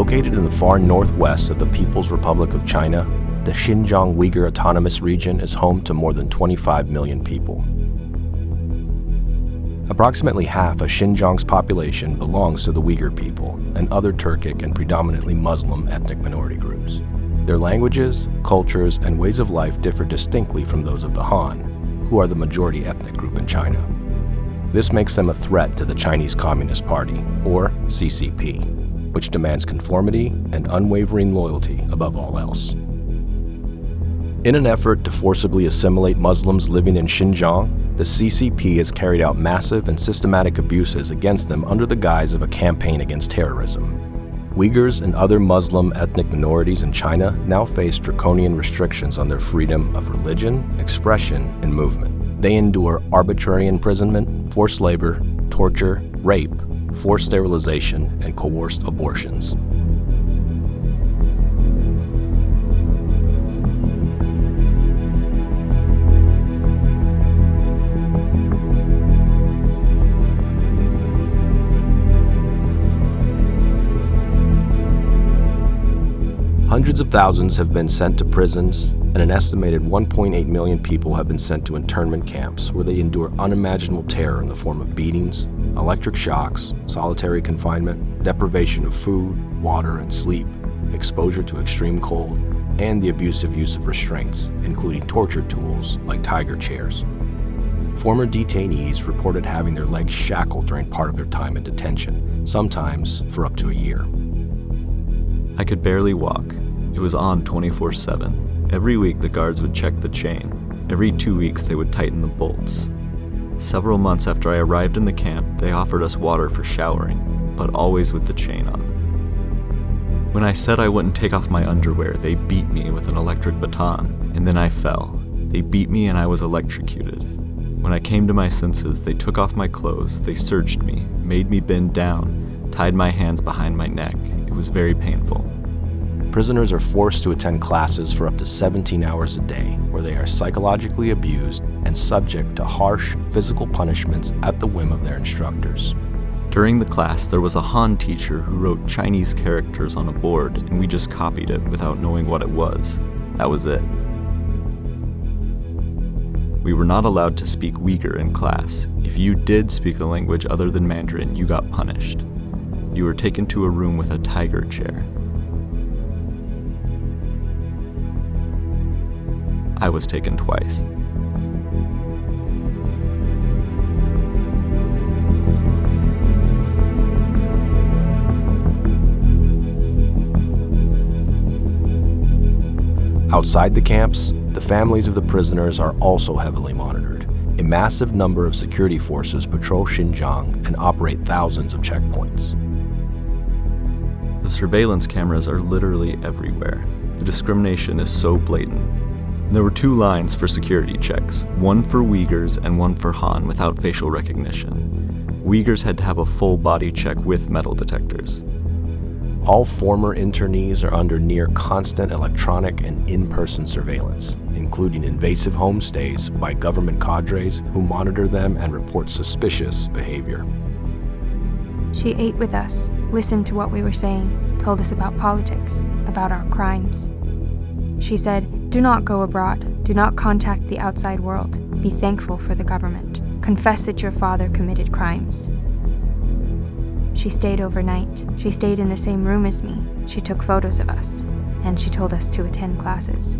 Located in the far northwest of the People's Republic of China, the Xinjiang Uyghur Autonomous Region is home to more than 25 million people. Approximately half of Xinjiang's population belongs to the Uyghur people and other Turkic and predominantly Muslim ethnic minority groups. Their languages, cultures, and ways of life differ distinctly from those of the Han, who are the majority ethnic group in China. This makes them a threat to the Chinese Communist Party, or CCP, which demands conformity and unwavering loyalty above all else. In an effort to forcibly assimilate Muslims living in Xinjiang, the CCP has carried out massive and systematic abuses against them under the guise of a campaign against terrorism. Uyghurs and other Muslim ethnic minorities in China now face draconian restrictions on their freedom of religion, expression, and movement. They endure arbitrary imprisonment, forced labor, torture, rape, forced sterilization, and coerced abortions. Hundreds of thousands have been sent to prisons, and an estimated 1.8 million people have been sent to internment camps where they endure unimaginable terror in the form of beatings, electric shocks, solitary confinement, deprivation of food, water, and sleep, exposure to extreme cold, and the abusive use of restraints, including torture tools like tiger chairs. Former detainees reported having their legs shackled during part of their time in detention, sometimes for up to a year. I could barely walk. It was on 24/7. Every week the guards would check the chain. Every 2 weeks they would tighten the bolts. Several months after I arrived in the camp, they offered us water for showering, but always with the chain on. When I said I wouldn't take off my underwear, they beat me with an electric baton, and then I fell. They beat me and I was electrocuted. When I came to my senses, they took off my clothes, they searched me, made me bend down, tied my hands behind my neck. It was very painful. Prisoners are forced to attend classes for up to 17 hours a day, where they are psychologically abused and subject to harsh physical punishments at the whim of their instructors. During the class, there was a Han teacher who wrote Chinese characters on a board, and we just copied it without knowing what it was. That was it. We were not allowed to speak Uyghur in class. If you did speak a language other than Mandarin, you got punished. You were taken to a room with a tiger chair. I was taken twice. Outside the camps, the families of the prisoners are also heavily monitored. A massive number of security forces patrol Xinjiang and operate thousands of checkpoints. The surveillance cameras are literally everywhere. The discrimination is so blatant. There were 2 lines for security checks, one for Uyghurs and one for Han without facial recognition. Uyghurs had to have a full body check with metal detectors. All former internees are under near constant electronic and in-person surveillance, including invasive homestays by government cadres who monitor them and report suspicious behavior. She ate with us, listened to what we were saying, told us about politics, about our crimes. She said, "Do not go abroad. Do not contact the outside world. Be thankful for the government. Confess that your father committed crimes." She stayed overnight. She stayed in the same room as me. She took photos of us, and she told us to attend classes.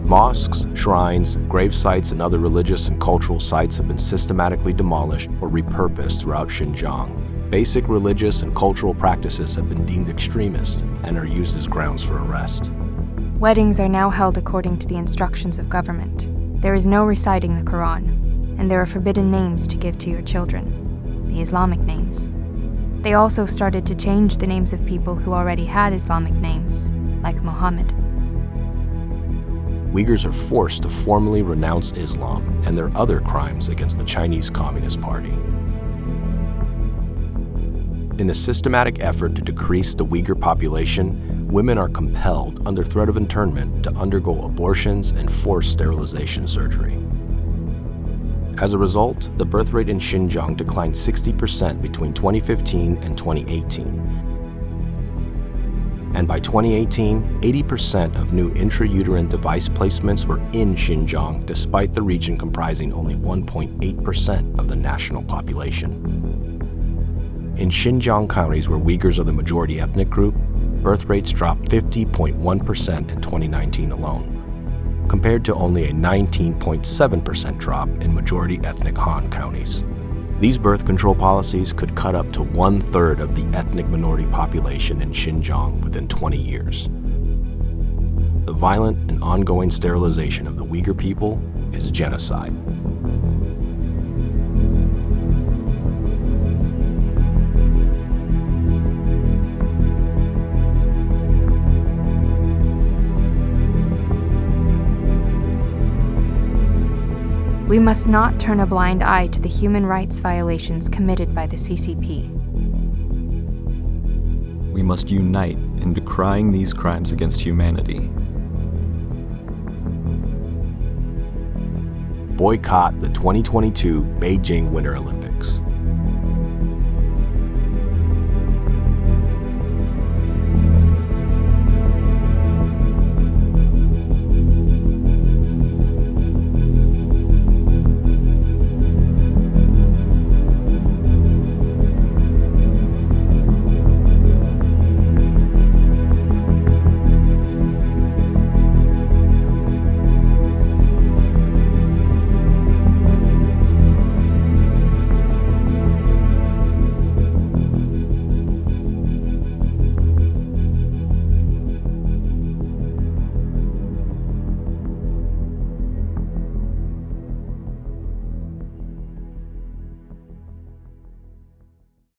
Mosques, shrines, grave sites, and other religious and cultural sites have been systematically demolished or repurposed throughout Xinjiang. Basic religious and cultural practices have been deemed extremist and are used as grounds for arrest. Weddings are now held according to the instructions of government. There is no reciting the Quran, and there are forbidden names to give to your children, the Islamic names. They also started to change the names of people who already had Islamic names, like Muhammad. Uyghurs are forced to formally renounce Islam and their other crimes against the Chinese Communist Party. In a systematic effort to decrease the Uyghur population, women are compelled, under threat of internment, to undergo abortions and forced sterilization surgery. As a result, the birth rate in Xinjiang declined 60% between 2015 and 2018. And by 2018, 80% of new intrauterine device placements were in Xinjiang, despite the region comprising only 1.8% of the national population. In Xinjiang counties where Uyghurs are the majority ethnic group, birth rates dropped 50.1% in 2019 alone, compared to only a 19.7% drop in majority ethnic Han counties. These birth control policies could cut up to 1/3 of the ethnic minority population in Xinjiang within 20 years. The violent and ongoing sterilization of the Uyghur people is genocide. We must not turn a blind eye to the human rights violations committed by the CCP. We must unite in decrying these crimes against humanity. Boycott the 2022 Beijing Winter Olympics.